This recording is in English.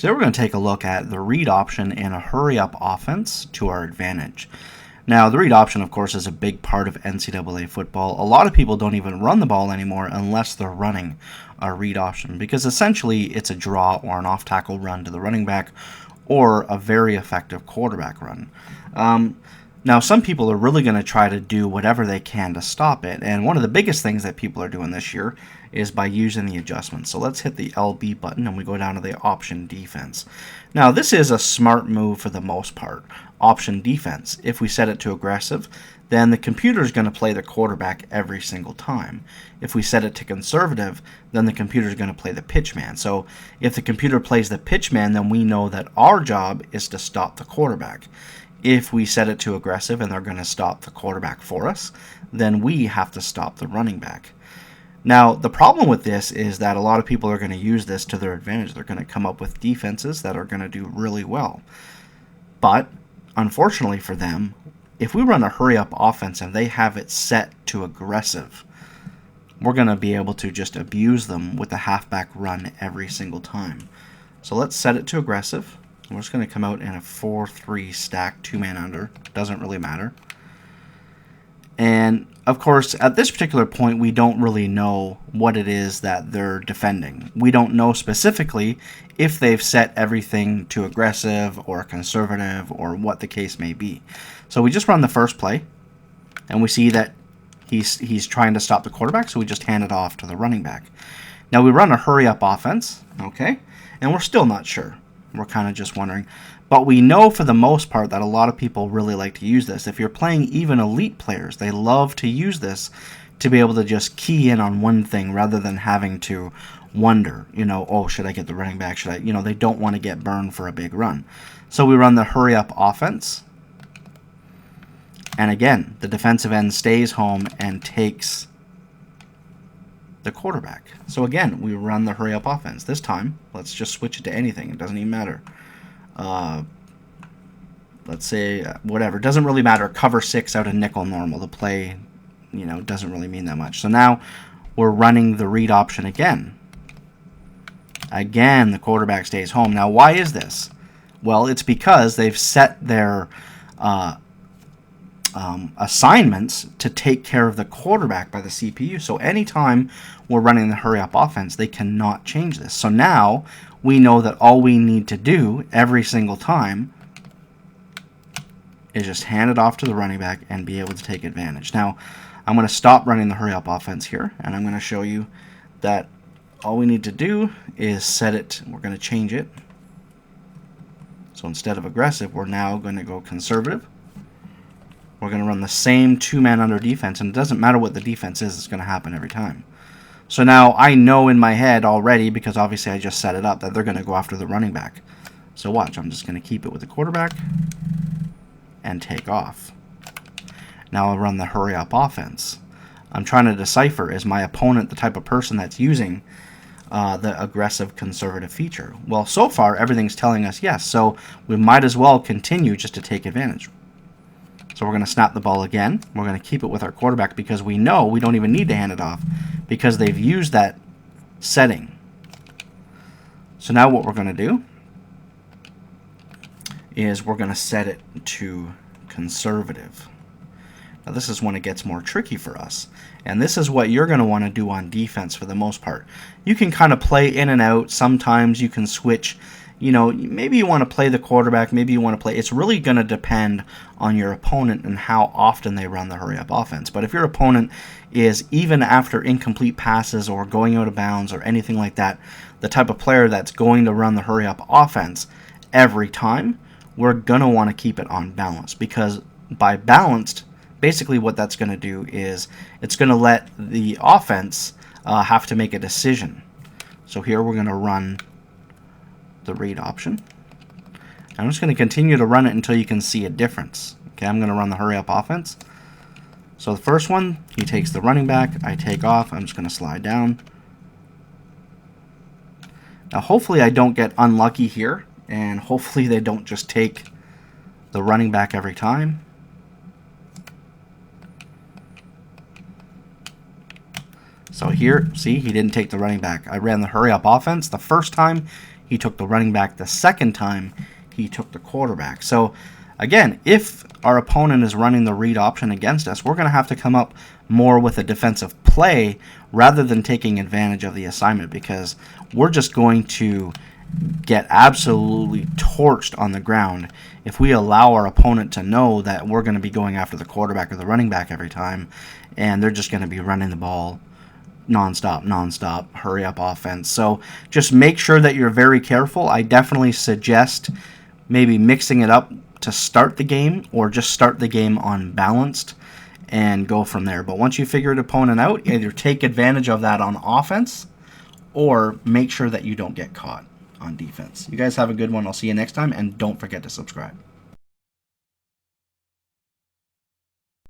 Today we're going to take a look at the read option in a hurry-up offense to our advantage. Now, the read option, of course, is a big part of NCAA football. A lot of people don't even run the ball anymore unless they're running a read option because essentially it's a draw or an off-tackle run to the running back or a very effective quarterback run. Now, some people are really going to try to do whatever they can to stop it, and one of the biggest things that people are doing this year is by using the adjustments. So let's hit the LB button and we go down to the option defense. Now, this is a smart move for the most part. Option defense. If we set it to aggressive, then the computer is going to play the quarterback every single time. If we set it to conservative, then the computer is going to play the pitchman. So if the computer plays the pitchman, then we know that our job is to stop the quarterback. If we set it to aggressive and they're going to stop the quarterback for us, then we have to stop the running back. Now, the problem with this is that a lot of people are going to use this to their advantage. They're going to come up with defenses that are going to do really well. But, unfortunately for them, if we run a hurry-up offense and they have it set to aggressive, we're going to be able to just abuse them with a halfback run every single time. So let's set it to aggressive. We're just going to come out in a 4-3 stack, 2-man under. Doesn't really matter. And, of course, at this particular point, we don't really know what it is that they're defending. We don't know specifically if they've set everything to aggressive or conservative or what the case may be. So we just run the first play, and we see that he's trying to stop the quarterback, so we just hand it off to the running back. Now we run a hurry-up offense, okay, and we're still not sure. We're kind of just wondering. But we know for the most part that a lot of people really like to use this. If you're playing even elite players, they love to use this to be able to just key in on one thing rather than having to wonder, oh, should I get the running back? Should I, they don't want to get burned for a big run. So we run the hurry up offense. And again, the defensive end stays home and takes the quarterback. So again, we run the hurry up offense. This time, let's just switch it to anything. It doesn't even matter. Let's say whatever. It doesn't really matter. Cover 6 out of nickel normal. The play, doesn't really mean that much. So now we're running the read option again. Again, the quarterback stays home. Now, why is this? Well, it's because they've set their assignments to take care of the quarterback by the CPU. So anytime we're running the hurry up offense, they cannot change this. So now we know that all we need to do every single time is just hand it off to the running back and be able to take advantage. Now, I'm going to stop running the hurry up offense here, and I'm going to show you that all we need to do is set it. We're going to change it. So instead of aggressive, we're now going to go conservative. We're going to run the same 2-man under defense, and it doesn't matter what the defense is, it's going to happen every time. So now I know in my head already, because obviously I just set it up, that they're going to go after the running back. So watch, I'm just going to keep it with the quarterback and take off. Now I'll run the hurry up offense. I'm trying to decipher, is my opponent the type of person that's using the aggressive conservative feature? Well, so far everything's telling us yes, so we might as well continue just to take advantage. So we're going to snap the ball again. We're going to keep it with our quarterback because we know we don't even need to hand it off because they've used that setting. So now what we're going to do is we're going to set it to conservative. Now this is when it gets more tricky for us. And this is what you're going to want to do on defense for the most part. You can kind of play in and out. Sometimes you can switch. Maybe you want to play the quarterback, maybe you want to play. It's really going to depend on your opponent and how often they run the hurry-up offense. But if your opponent is, even after incomplete passes or going out of bounds or anything like that, the type of player that's going to run the hurry-up offense every time, we're going to want to keep it on balance. Because by balanced, basically what that's going to do is it's going to let the offense have to make a decision. So here we're going to run the read option. I'm just going to continue to run it until you can see a difference. Okay, I'm going to run the hurry up offense. So the first one, he takes the running back, I take off, I'm just going to slide down. Now hopefully I don't get unlucky here, and hopefully they don't just take the running back every time. So here, see, he didn't take the running back. I ran the hurry up offense. The first time he took the running back. The second time, he took the quarterback. So again, if our opponent is running the read option against us, we're going to have to come up more with a defensive play rather than taking advantage of the assignment, because we're just going to get absolutely torched on the ground if we allow our opponent to know that we're going to be going after the quarterback or the running back every time, and they're just going to be running the ball nonstop, hurry up offense. So just make sure that you're very careful. I definitely suggest maybe mixing it up to start the game, or just start the game unbalanced and go from there. But once you figure an opponent out, either take advantage of that on offense or make sure that you don't get caught on defense. You guys have a good one. I'll see you next time, and don't forget to subscribe.